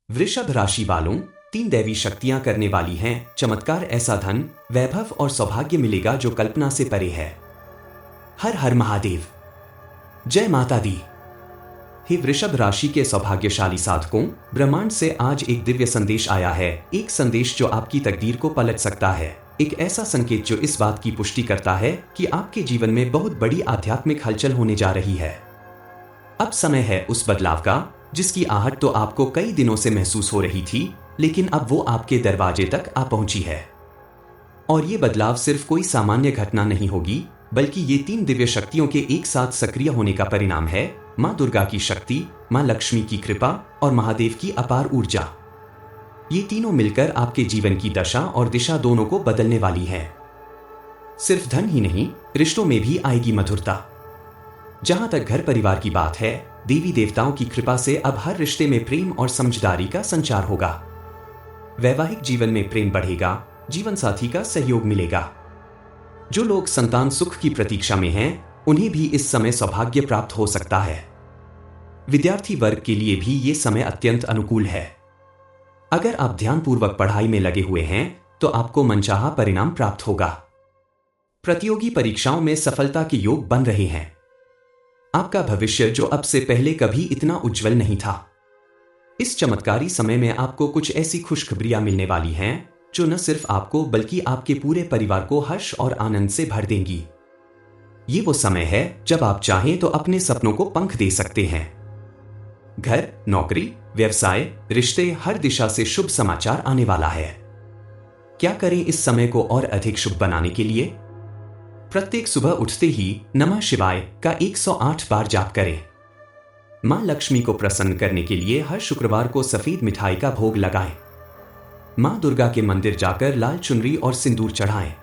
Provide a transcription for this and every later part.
वृषभ राशि वालों, 3 दैवी शक्तियां करने वाली हैं चमत्कार। ऐसा धन, वैभव और सौभाग्य मिलेगा जो कल्पना से परे है। हर हर महादेव, जय माता दी। हे वृषभ राशि के सौभाग्यशाली साधकों, ब्रह्मांड से आज एक दिव्य संदेश आया है। एक संदेश जो आपकी तकदीर को पलट सकता है। एक ऐसा संकेत जो इस बात की पुष्टि करता है कि आपके जीवन में बहुत बड़ी आध्यात्मिक हलचल होने जा रही है। अब समय है उस बदलाव का जिसकी आहट तो आपको कई दिनों से महसूस हो रही थी, लेकिन अब वो आपके दरवाजे तक आ पहुंची है। और ये बदलाव सिर्फ कोई सामान्य घटना नहीं होगी, बल्कि ये 3 दिव्य शक्तियों के एक साथ सक्रिय होने का परिणाम है। मां दुर्गा की शक्ति, मां लक्ष्मी की कृपा और महादेव की अपार ऊर्जा। ये तीनों मिलकर आपके जीवन की दशा और दिशा दोनों को बदलने वाली है। सिर्फ धन ही नहीं, रिश्तों में भी आएगी मधुरता। जहां तक घर परिवार की बात है, देवी देवताओं की कृपा से अब हर रिश्ते में प्रेम और समझदारी का संचार होगा। वैवाहिक जीवन में प्रेम बढ़ेगा, जीवन साथी का सहयोग मिलेगा। जो लोग संतान सुख की प्रतीक्षा में हैं, उन्हें भी इस समय सौभाग्य प्राप्त हो सकता है। विद्यार्थी वर्ग के लिए भी ये समय अत्यंत अनुकूल है। अगर आप ध्यानपूर्वक पढ़ाई में लगे हुए हैं तो आपको मनचाहा परिणाम प्राप्त होगा। प्रतियोगी परीक्षाओं में सफलता के योग बन रहे हैं। आपका भविष्य जो अब से पहले कभी इतना उज्जवल नहीं था। इस चमत्कारी समय में आपको कुछ ऐसी खुशखबरियां मिलने वाली हैं जो न सिर्फ आपको बल्कि आपके पूरे परिवार को हर्ष और आनंद से भर देंगी। ये वो समय है जब आप चाहें तो अपने सपनों को पंख दे सकते हैं। घर, नौकरी, व्यवसाय, रिश्ते, हर दिशा से शुभ समाचार आने वाला है। क्या करें इस समय को और अधिक शुभ बनाने के लिए? प्रत्येक सुबह उठते ही नमः शिवाय का 108 बार जाप करें। मां लक्ष्मी को प्रसन्न करने के लिए हर शुक्रवार को सफेद मिठाई का भोग लगाएं। मां दुर्गा के मंदिर जाकर लाल चुनरी और सिंदूर चढ़ाएं।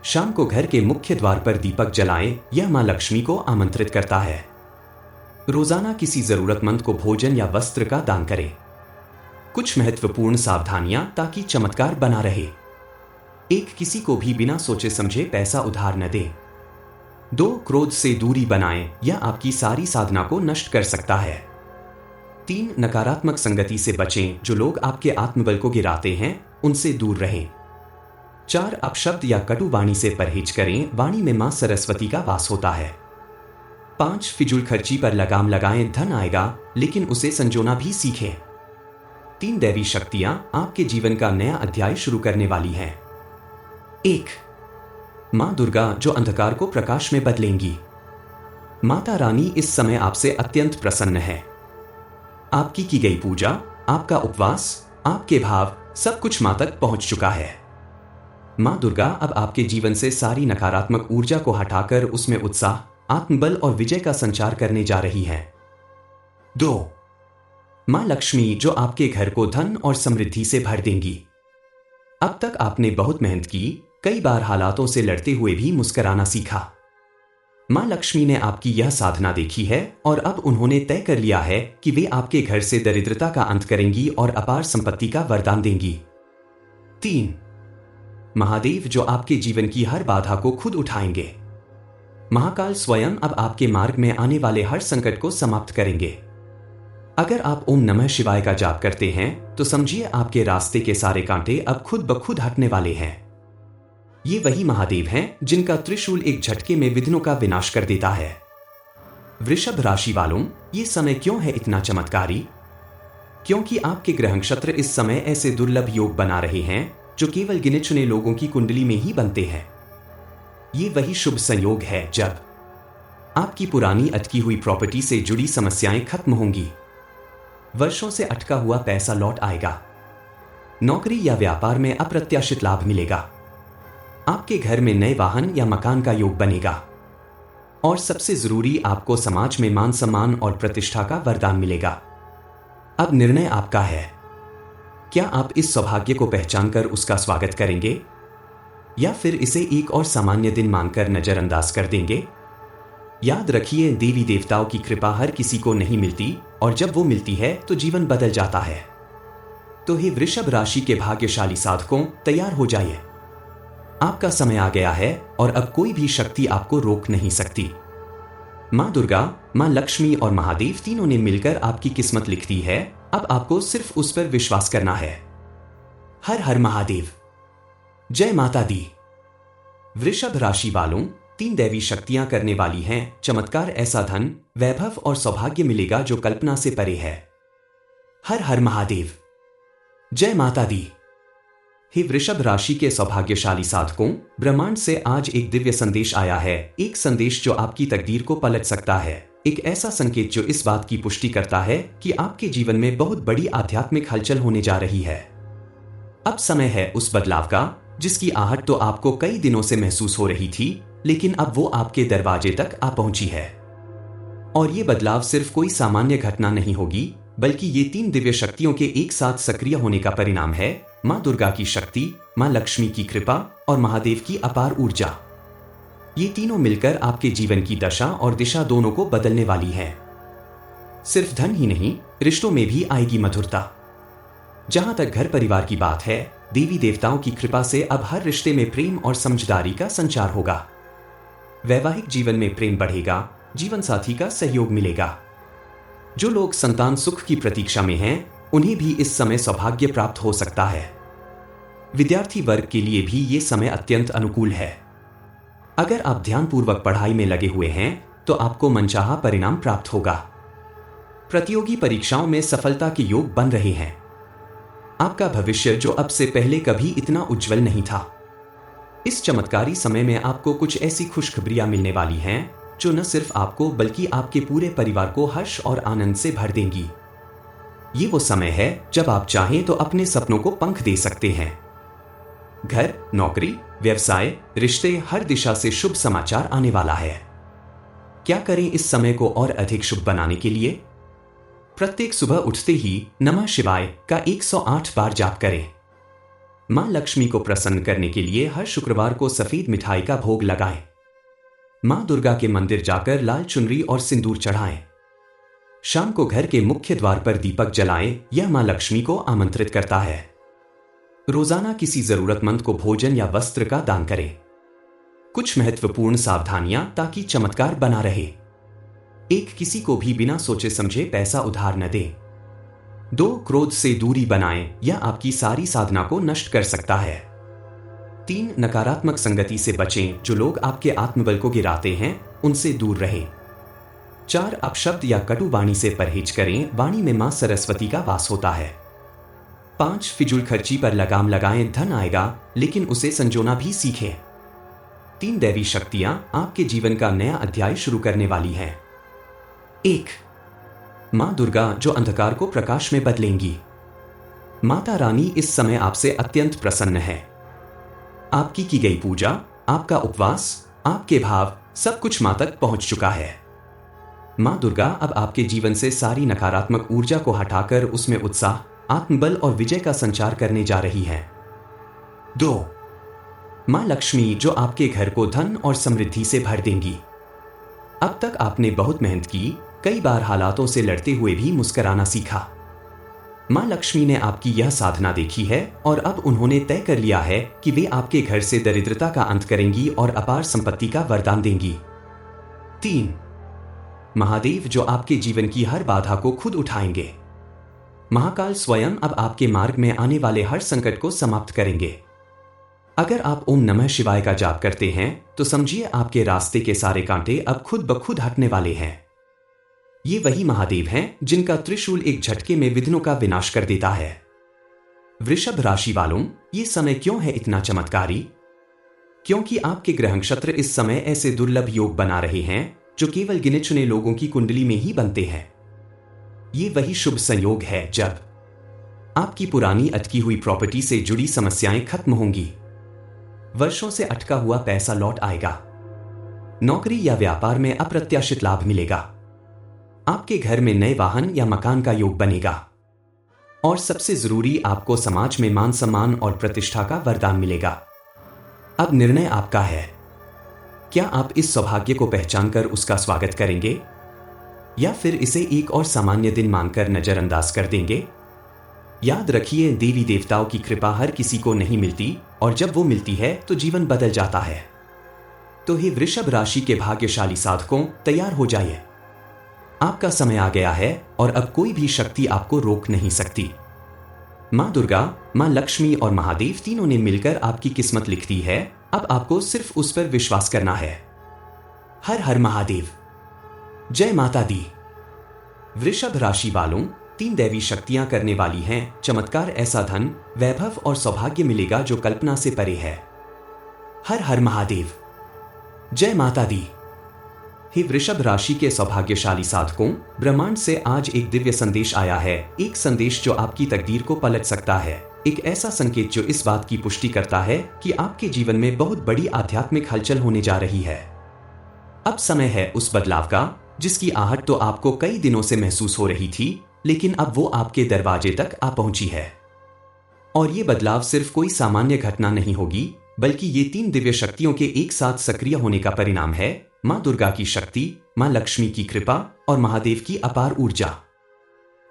शाम को घर के मुख्य द्वार पर दीपक जलाएं, यह मां लक्ष्मी को आमंत्रित करता है। रोजाना किसी जरूरतमंद को भोजन या वस्त्र का दान करें। कुछ महत्वपूर्ण सावधानियां ताकि चमत्कार बना रहे। 1. किसी को भी बिना सोचे समझे पैसा उधार न दें। 2. क्रोध से दूरी बनाएं, यह आपकी सारी साधना को नष्ट कर सकता है। 3. नकारात्मक संगति से बचें, जो लोग आपके आत्मबल को गिराते हैं उनसे दूर रहें। 4. अपशब्द या कटु वाणी से परहेज करें, वाणी में मां सरस्वती का वास होता है। 5. फिजूल खर्ची पर लगाम लगाएं, धन आएगा लेकिन उसे संजोना भी सीखें। 3 दैवी शक्तियां आपके जीवन का नया अध्याय शुरू करने वाली हैं। 1. मां दुर्गा जो अंधकार को प्रकाश में बदलेंगी। माता रानी इस समय आपसे अत्यंत प्रसन्न है। आपकी की गई पूजा, आपका उपवास, आपके भाव, सब कुछ मां तक पहुंच चुका है। मां दुर्गा अब आपके जीवन से सारी नकारात्मक ऊर्जा को हटाकर उसमें उत्साह, आत्मबल और विजय का संचार करने जा रही है। 2. मां लक्ष्मी जो आपके घर को धन और समृद्धि से भर देंगी। अब तक आपने बहुत मेहनत की, कई बार हालातों से लड़ते हुए भी मुस्कुराना सीखा। मां लक्ष्मी ने आपकी यह साधना देखी है और अब उन्होंने तय कर लिया है कि वे आपके घर से दरिद्रता का अंत करेंगी और अपार संपत्ति का वरदान देंगी। 3. महादेव जो आपके जीवन की हर बाधा को खुद उठाएंगे। महाकाल स्वयं अब आपके मार्ग में आने वाले हर संकट को समाप्त करेंगे। अगर आप ओम नमः शिवाय का जाप करते हैं तो समझिए आपके रास्ते के सारे कांटे अब खुद ब खुद हटने वाले हैं। ये वही महादेव हैं जिनका त्रिशूल एक झटके में विघ्नों का विनाश कर देता है। वृषभ राशि वालों, ये समय क्यों है इतना चमत्कारी? क्योंकि आपके ग्रह नक्षत्र इस समय ऐसे दुर्लभ योग बना रहे हैं जो केवल गिने चुने लोगों की कुंडली में ही बनते हैं। ये वही शुभ संयोग है जब आपकी पुरानी अटकी हुई प्रॉपर्टी से जुड़ी समस्याएं खत्म होंगी। वर्षों से अटका हुआ पैसा लौट आएगा। नौकरी या व्यापार में अप्रत्याशित लाभ मिलेगा। आपके घर में नए वाहन या मकान का योग बनेगा। और सबसे जरूरी, आपको समाज में मान सम्मान और प्रतिष्ठा का वरदान मिलेगा। अब निर्णय आपका है। क्या आप इस सौभाग्य को पहचानकर उसका स्वागत करेंगे या फिर इसे एक और सामान्य दिन मानकर नजरअंदाज कर देंगे? याद रखिए, देवी देवताओं की कृपा हर किसी को नहीं मिलती और जब वो मिलती है तो जीवन बदल जाता है। तो हे वृषभ राशि के भाग्यशाली साधकों, तैयार हो जाइए। आपका समय आ गया है और अब कोई भी शक्ति आपको रोक नहीं सकती। मां दुर्गा, मां लक्ष्मी और महादेव तीनों ने मिलकर आपकी किस्मत लिख दी है। अब आपको सिर्फ उस पर विश्वास करना है। हर हर महादेव। जय माता दी। वृषभ राशि वालों, 3 दैवी शक्तियां करने वाली हैं चमत्कार। ऐसा धन, वैभव और सौभाग्य मिलेगा जो कल्पना से परे है। हर हर महादेव। जय माता दी। हे वृषभ राशि के सौभाग्यशाली साधकों, ब्रह्मांड से आज एक दिव्य संदेश आया है। एक संदेश जो आपकी तकदीर को पलट सकता है। एक ऐसा संकेत जो इस बात की पुष्टि करता है कि आपके जीवन में बहुत बड़ी आध्यात्मिक हलचल होने जा रही है। अब समय है उस बदलाव का जिसकी आहट तो आपको कई दिनों से महसूस हो रही थी, लेकिन अब वो आपके दरवाजे तक आ पहुंची है। और ये बदलाव सिर्फ कोई सामान्य घटना नहीं होगी, बल्कि ये 3 दिव्य शक्तियों के एक साथ सक्रिय होने का परिणाम है। मां दुर्गा की शक्ति, मां लक्ष्मी की कृपा और महादेव की अपार ऊर्जा। ये तीनों मिलकर आपके जीवन की दशा और दिशा दोनों को बदलने वाली है। सिर्फ धन ही नहीं, रिश्तों में भी आएगी मधुरता। जहां तक घर परिवार की बात है, देवी देवताओं की कृपा से अब हर रिश्ते में प्रेम और समझदारी का संचार होगा। वैवाहिक जीवन में प्रेम बढ़ेगा, जीवन साथी का सहयोग मिलेगा। जो लोग संतान सुख की प्रतीक्षा में हैं, उन्हें भी इस समय सौभाग्य प्राप्त हो सकता है। विद्यार्थी वर्ग के लिए भी ये समय अत्यंत अनुकूल है। अगर आप ध्यानपूर्वक पढ़ाई में लगे हुए हैं तो आपको मनचाहा परिणाम प्राप्त होगा। प्रतियोगी परीक्षाओं में सफलता के योग बन रहे हैं। आपका भविष्य जो अब से पहले कभी इतना उज्जवल नहीं था। इस चमत्कारी समय में आपको कुछ ऐसी खुशखबरियां मिलने वाली हैं जो न सिर्फ आपको बल्कि आपके पूरे परिवार को हर्ष और आनंद से भर देंगी। ये वो समय है जब आप चाहें तो अपने सपनों को पंख दे सकते हैं। घर, नौकरी, व्यवसाय, रिश्ते, हर दिशा से शुभ समाचार आने वाला है। क्या करें इस समय को और अधिक शुभ बनाने के लिए? प्रत्येक सुबह उठते ही नमः शिवाय का 108 बार जाप करें। मां लक्ष्मी को प्रसन्न करने के लिए हर शुक्रवार को सफेद मिठाई का भोग लगाएं। मां दुर्गा के मंदिर जाकर लाल चुनरी और सिंदूर चढ़ाएं। शाम को घर के मुख्य द्वार पर दीपक जलाएं, यह मां लक्ष्मी को आमंत्रित करता है। रोजाना किसी जरूरतमंद को भोजन या वस्त्र का दान करें। कुछ महत्वपूर्ण सावधानियां ताकि चमत्कार बना रहे। 1, किसी को भी बिना सोचे समझे पैसा उधार न दें। 2, क्रोध से दूरी बनाएं, यह आपकी सारी साधना को नष्ट कर सकता है। 3, नकारात्मक संगति से बचें, जो लोग आपके आत्मबल को गिराते हैं उनसे दूर रहें। 4, अपशब्द या कटु वाणी से परहेज करें, वाणी में मां सरस्वती का वास होता है। 5, फिजूल खर्ची पर लगाम लगाएं, धन आएगा लेकिन उसे संजोना भी सीखें। 3 दैवी शक्तियां आपके जीवन का नया अध्याय शुरू करने वाली हैं। 1, मां दुर्गा जो अंधकार को प्रकाश में बदलेंगी। माता रानी इस समय आपसे अत्यंत प्रसन्न है। आपकी की गई पूजा, आपका उपवास, आपके भाव, सब कुछ मां तक पहुंच चुका है। मां दुर्गा अब आपके जीवन से सारी नकारात्मक ऊर्जा को हटाकर उसमें उत्साह, आत्मबल और विजय का संचार करने जा रही है। 2, मां लक्ष्मी जो आपके घर को धन और समृद्धि से भर देंगी। अब तक आपने बहुत मेहनत की, कई बार हालातों से लड़ते हुए भी मुस्कुराना सीखा। मां लक्ष्मी ने आपकी यह साधना देखी है और अब उन्होंने तय कर लिया है कि वे आपके घर से दरिद्रता का अंत करेंगी और अपार संपत्ति का वरदान देंगी। 3, महादेव जो आपके जीवन की हर बाधा को खुद उठाएंगे। महाकाल स्वयं अब आपके मार्ग में आने वाले हर संकट को समाप्त करेंगे। अगर आप ओम नमः शिवाय का जाप करते हैं तो समझिए आपके रास्ते के सारे कांटे अब खुद ब खुद हटने वाले हैं। ये वही महादेव हैं जिनका त्रिशूल एक झटके में विघ्नों का विनाश कर देता है। वृषभ राशि वालों, ये समय क्यों है इतना चमत्कारी? क्योंकि आपके ग्रह नक्षत्र इस समय ऐसे दुर्लभ योग बना रहे हैं जो केवल गिने चुने लोगों की कुंडली में ही बनते हैं। ये वही शुभ संयोग है जब आपकी पुरानी अटकी हुई प्रॉपर्टी से जुड़ी समस्याएं खत्म होंगी। वर्षों से अटका हुआ पैसा लौट आएगा। नौकरी या व्यापार में अप्रत्याशित लाभ मिलेगा। आपके घर में नए वाहन या मकान का योग बनेगा। और सबसे जरूरी, आपको समाज में मान सम्मान और प्रतिष्ठा का वरदान मिलेगा। अब निर्णय आपका है। क्या आप इस सौभाग्य को पहचानकर उसका स्वागत करेंगे या फिर इसे एक और सामान्य दिन मानकर नजरअंदाज कर देंगे? याद रखिए, देवी देवताओं की कृपा हर किसी को नहीं मिलती और जब वो मिलती है तो जीवन बदल जाता है। तो हे वृषभ राशि के भाग्यशाली साधकों, तैयार हो जाइए। आपका समय आ गया है और अब कोई भी शक्ति आपको रोक नहीं सकती। माँ दुर्गा, माँ लक्ष्मी और महादेव तीनों ने मिलकर आपकी किस्मत लिख दी है। अब आपको सिर्फ उस पर विश्वास करना है। हर हर महादेव। जय माता दी। वृषभ राशि वालों, 3 दैवी शक्तियां करने वाली हैं चमत्कार। ऐसा धन, वैभव और सौभाग्य मिलेगा जो कल्पना से परे है। हर हर महादेव। जय माता दी। हे वृषभ राशि के सौभाग्यशाली साधकों, ब्रह्मांड से आज एक दिव्य संदेश आया है। एक संदेश जो आपकी तकदीर को पलट सकता है। एक ऐसा संकेत जो इस बात की पुष्टि करता है कि आपके जीवन में बहुत बड़ी आध्यात्मिक हलचल होने जा रही है। अब समय है उस बदलाव का जिसकी आहट तो आपको कई दिनों से महसूस हो रही थी, लेकिन अब वो आपके दरवाजे तक आ पहुंची है। और ये बदलाव सिर्फ कोई सामान्य घटना नहीं होगी, बल्कि ये 3 दिव्य शक्तियों के एक साथ सक्रिय होने का परिणाम है। माँ दुर्गा की शक्ति, माँ लक्ष्मी की कृपा और महादेव की अपार ऊर्जा।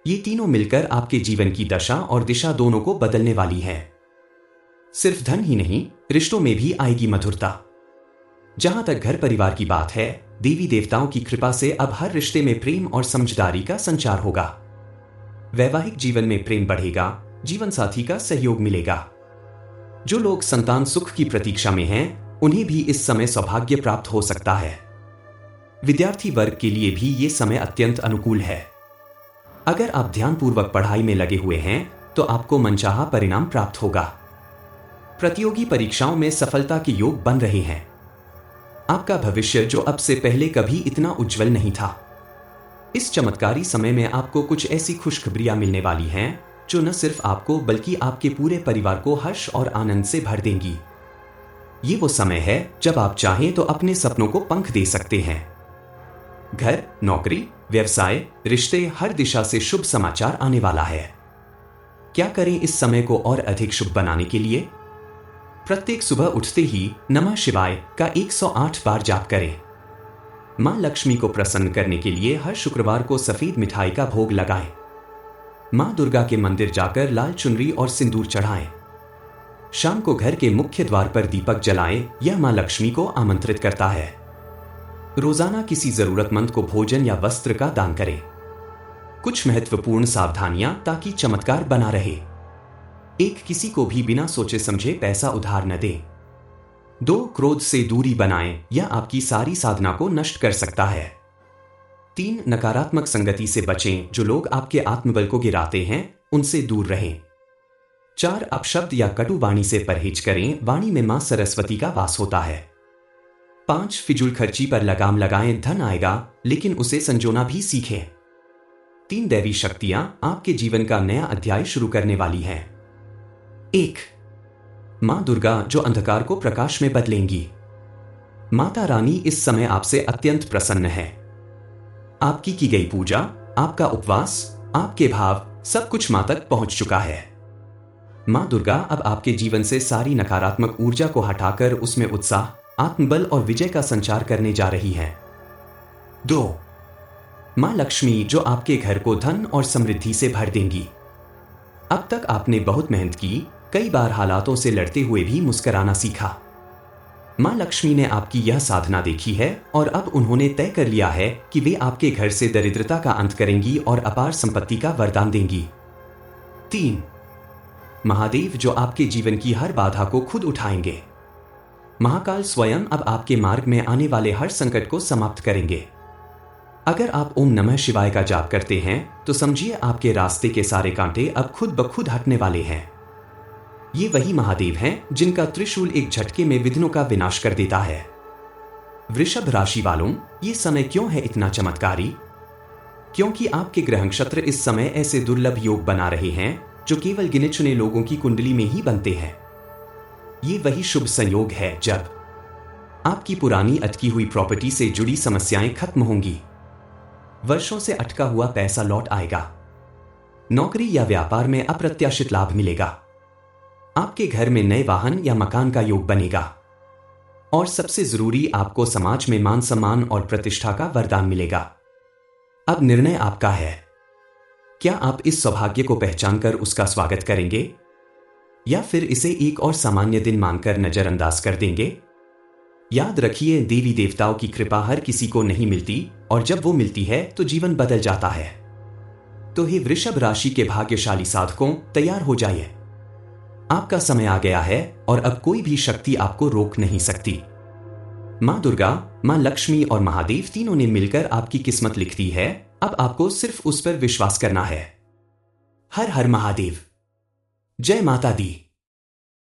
ये तीनों मिलकर आपके जीवन की दशा और दिशा दोनों को बदलने वाली है। सिर्फ धन ही नहीं, रिश्तों में भी आएगी मधुरता। जहां तक घर परिवार की बात है, देवी देवताओं की कृपा से अब हर रिश्ते में प्रेम और समझदारी का संचार होगा। वैवाहिक जीवन में प्रेम बढ़ेगा, जीवन साथी का सहयोग मिलेगा। जो लोग संतान सुख की प्रतीक्षा में हैं, उन्हें भी इस समय सौभाग्य प्राप्त हो सकता है। विद्यार्थी वर्ग के लिए भी ये समय अत्यंत अनुकूल है। अगर आप ध्यानपूर्वक पढ़ाई में लगे हुए हैं तो आपको मनचाहा परिणाम प्राप्त होगा। प्रतियोगी परीक्षाओं में सफलता के योग बन रहे हैं। आपका भविष्य जो अब से पहले कभी इतना उज्जवल नहीं था। इस चमत्कारी समय में आपको कुछ ऐसी खुशखबरियां मिलने वाली हैं जो न सिर्फ आपको बल्कि आपके पूरे परिवार को हर्ष और आनंद से भर देंगी। ये वो समय है जब आप चाहें तो अपने सपनों को पंख दे सकते हैं। घर, नौकरी, व्यवसाय, रिश्ते, हर दिशा से शुभ समाचार आने वाला है। क्या करें इस समय को और अधिक शुभ बनाने के लिए? प्रत्येक सुबह उठते ही नमः शिवाय का 108 बार जाप करें। मां लक्ष्मी को प्रसन्न करने के लिए हर शुक्रवार को सफेद मिठाई का भोग लगाएं। मां दुर्गा के मंदिर जाकर लाल चुनरी और सिंदूर चढ़ाएं। शाम को घर के मुख्य द्वार पर दीपक जलाएं, यह मां लक्ष्मी को आमंत्रित करता है। रोजाना किसी जरूरतमंद को भोजन या वस्त्र का दान करें। कुछ महत्वपूर्ण सावधानियां ताकि चमत्कार बना रहे। 1. किसी को भी बिना सोचे समझे पैसा उधार न दें। 2. क्रोध से दूरी बनाएं, यह आपकी सारी साधना को नष्ट कर सकता है। 3. नकारात्मक संगति से बचें, जो लोग आपके आत्मबल को गिराते हैं उनसे दूर रहें। 4. अपशब्द या कटु वाणी से परहेज करें, वाणी में मां सरस्वती का वास होता है। 5. फिजूल खर्ची पर लगाम लगाएं, धन आएगा लेकिन उसे संजोना भी सीखें। 3 दैवी शक्तियां आपके जीवन का नया अध्याय शुरू करने वाली हैं। 1. मां दुर्गा जो अंधकार को प्रकाश में बदलेंगी। माता रानी इस समय आपसे अत्यंत प्रसन्न है। आपकी की गई पूजा, आपका उपवास, आपके भाव, सब कुछ मां तक पहुंच चुका है। मां दुर्गा अब आपके जीवन से सारी नकारात्मक ऊर्जा को हटाकर उसमें उत्साह, आत्मबल और विजय का संचार करने जा रही है। 2. मां लक्ष्मी जो आपके घर को धन और समृद्धि से भर देंगी। अब तक आपने बहुत मेहनत की, कई बार हालातों से लड़ते हुए भी मुस्कुराना सीखा। मां लक्ष्मी ने आपकी यह साधना देखी है और अब उन्होंने तय कर लिया है कि वे आपके घर से दरिद्रता का अंत करेंगी और अपार संपत्ति का वरदान देंगी। 3. महादेव जो आपके जीवन की हर बाधा को खुद उठाएंगे। महाकाल स्वयं अब आपके मार्ग में आने वाले हर संकट को समाप्त करेंगे। अगर आप ओम नमः शिवाय का जाप करते हैं तो समझिए आपके रास्ते के सारे कांटे अब खुद ब खुद हटने वाले हैं। ये वही महादेव हैं जिनका त्रिशूल एक झटके में विघ्नों का विनाश कर देता है। वृषभ राशि वालों, ये समय क्यों है इतना चमत्कारी? क्योंकि आपके ग्रह नक्षत्र इस समय ऐसे दुर्लभ योग बना रहे हैं जो केवल गिने चुने लोगों की कुंडली में ही बनते हैं। ये वही शुभ संयोग है जब आपकी पुरानी अटकी हुई प्रॉपर्टी से जुड़ी समस्याएं खत्म होंगी। वर्षों से अटका हुआ पैसा लौट आएगा। नौकरी या व्यापार में अप्रत्याशित लाभ मिलेगा। आपके घर में नए वाहन या मकान का योग बनेगा। और सबसे जरूरी, आपको समाज में मान सम्मान और प्रतिष्ठा का वरदान मिलेगा। अब निर्णय आपका है। क्या आप इस सौभाग्य को पहचानकर उसका स्वागत करेंगे या फिर इसे एक और सामान्य दिन मानकर नजरअंदाज कर देंगे? याद रखिए, देवी देवताओं की कृपा हर किसी को नहीं मिलती और जब वो मिलती है तो जीवन बदल जाता है। तो हे वृषभ राशि के भाग्यशाली साधकों, तैयार हो जाइए। आपका समय आ गया है और अब कोई भी शक्ति आपको रोक नहीं सकती। मां दुर्गा, मां लक्ष्मी और महादेव तीनों ने मिलकर आपकी किस्मत लिख दी है। अब आपको सिर्फ उस पर विश्वास करना है। हर हर महादेव। जय माता दी।